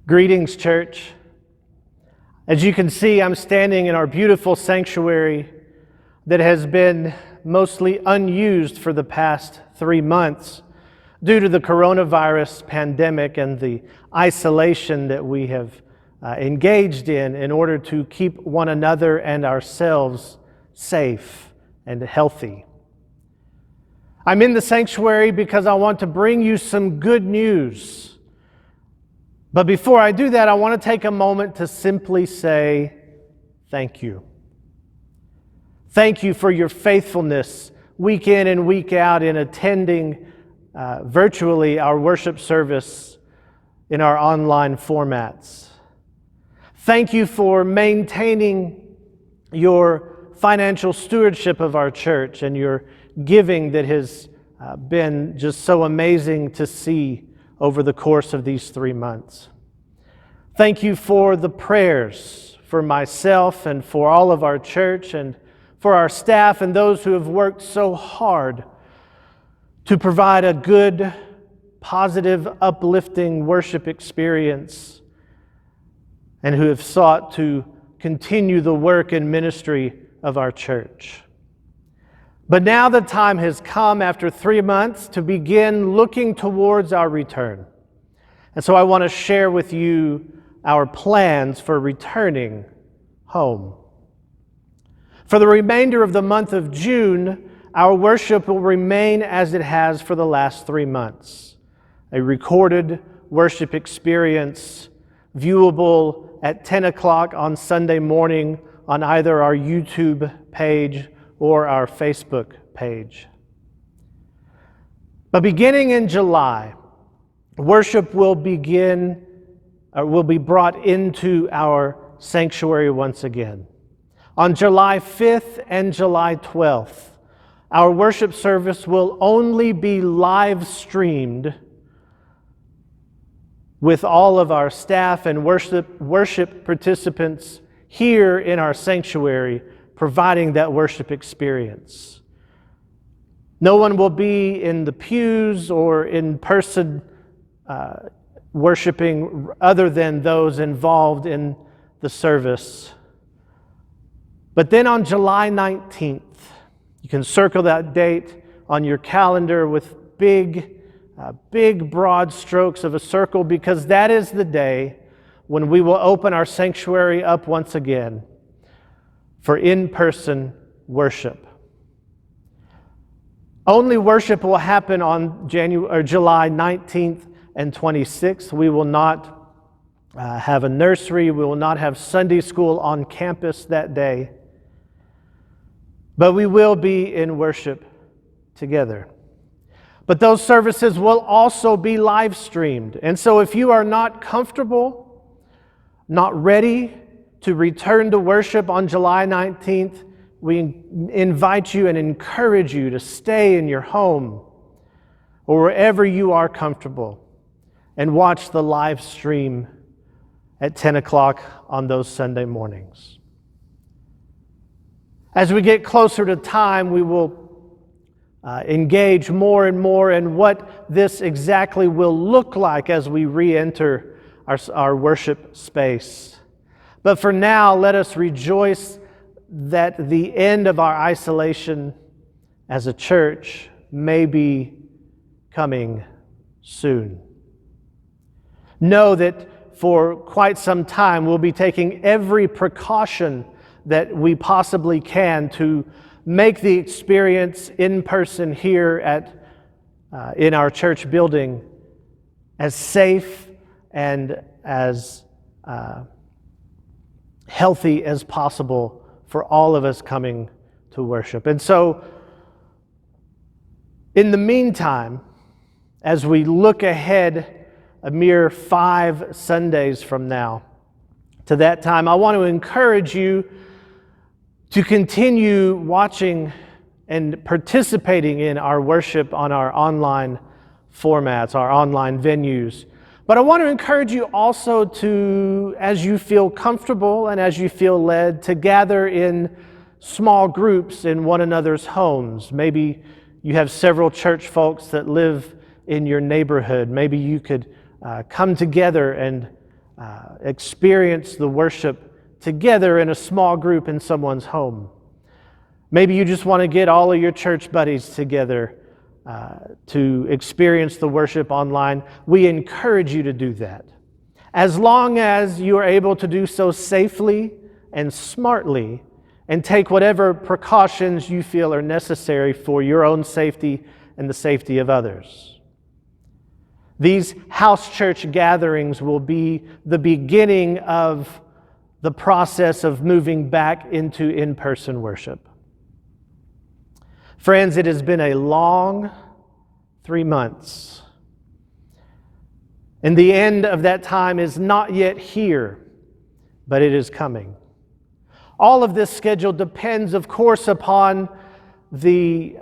Greetings, church. As you can see, I'm standing in our beautiful sanctuary that has been mostly unused for the past 3 months due to the coronavirus pandemic and the isolation that we have engaged in order to keep one another and ourselves safe and healthy. I'm in the sanctuary because I want to bring you some good news. But before I do that, I want to take a moment to simply say thank you. Thank you for your faithfulness week in and week out in attending virtually our worship service in our online formats. Thank you for maintaining your financial stewardship of our church and your giving that has been just so amazing to see over the course of these 3 months. Thank you for the prayers for myself and for all of our church and for our staff and those who have worked so hard to provide a good, positive, uplifting worship experience and who have sought to continue the work and ministry of our church. But now the time has come after 3 months to begin looking towards our return. And so I want to share with you our plans for returning home. For the remainder of the month of June, our worship will remain as it has for the last 3 months. A recorded worship experience viewable at 10 o'clock on Sunday morning on either our YouTube page or our Facebook page. But beginning in July, worship will be brought into our sanctuary once again. On July 5th and July 12th, our worship service will only be live streamed with all of our staff and worship participants here in our sanctuary, providing that worship experience. No one will be in the pews or in person worshiping other than those involved in the service. But then on July 19th, you can circle that date on your calendar with big broad strokes of a circle, because that is the day when we will open our sanctuary up once again for in-person worship. Only worship will happen on July 19th and 26th. We will not have a nursery. We will not have Sunday school on campus that day. But we will be in worship together. But those services will also be live streamed. And so if you are not comfortable, not ready to return to worship on July 19th, we invite you and encourage you to stay in your home or wherever you are comfortable and watch the live stream at 10 o'clock on those Sunday mornings. As we get closer to time, we will engage more and more in what this exactly will look like as we re-enter our worship space. But for now, let us rejoice that the end of our isolation as a church may be coming soon. Know that for quite some time we'll be taking every precaution that we possibly can to make the experience in person here in our church building as safe and as healthy as possible for all of us coming to worship. And so, in the meantime, as we look ahead a mere 5 Sundays from now to that time, I want to encourage you to continue watching and participating in our worship on our online formats, our online venues. But I want to encourage you also to, as you feel comfortable and as you feel led, to gather in small groups in one another's homes. Maybe you have several church folks that live in your neighborhood. Maybe you could come together and experience the worship together in a small group in someone's home. Maybe you just want to get all of your church buddies together to experience the worship online. We encourage you to do that, as long as you are able to do so safely and smartly and take whatever precautions you feel are necessary for your own safety and the safety of others. These house church gatherings will be the beginning of the process of moving back into in-person worship. Friends, it has been a long 3 months. And the end of that time is not yet here, but it is coming. All of this schedule depends, of course, upon the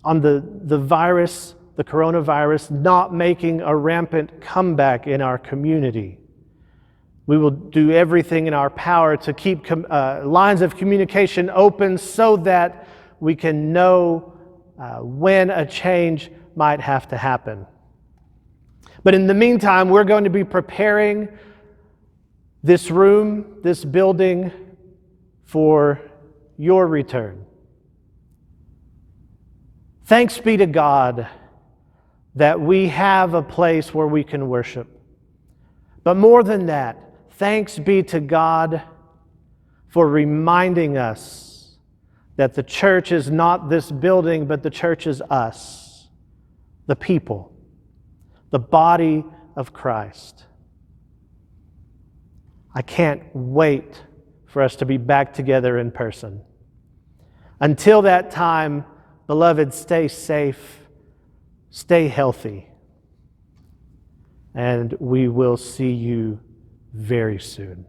virus, the coronavirus, not making a rampant comeback in our community. We will do everything in our power to keep lines of communication open so that we can know when a change might have to happen. But in the meantime, we're going to be preparing this room, this building, for your return. Thanks be to God that we have a place where we can worship. But more than that, thanks be to God for reminding us that the church is not this building, but the church is us, the people, the body of Christ. I can't wait for us to be back together in person. Until that time, beloved, stay safe, stay healthy, and we will see you very soon.